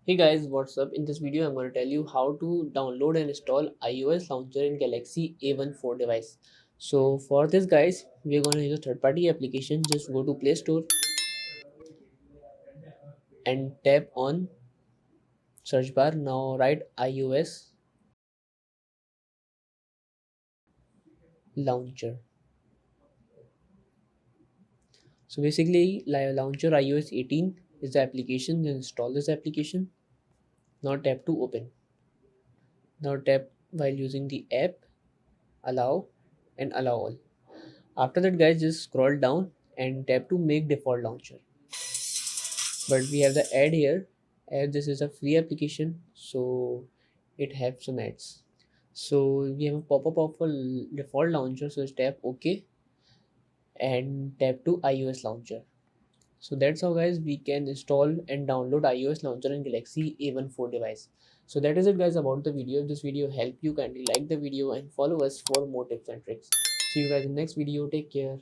Hey guys, what's up? In this video, I'm going to tell you how to download and install iOS launcher in Galaxy A14 device. So for this guys, we're going to use a third-party application. Just go to Play Store and tap on search bar. Now write iOS launcher. So basically, launcher iOS 18 is the application. Then install this application. Now tap to open. Now tap while using the app, allow and allow all. After that guys, just scroll down and tap to make default launcher. But we have the ad here, as this is a free application, so it has some ads. So we have a pop-up of a default launcher, so just tap OK and tap to iOS launcher. So that's how guys we can install and download iOS launcher in Galaxy A14 device. So that is it guys about the video. If this video helped you, kindly like the video and follow us for more tips and tricks. See you guys in the next video. Take care.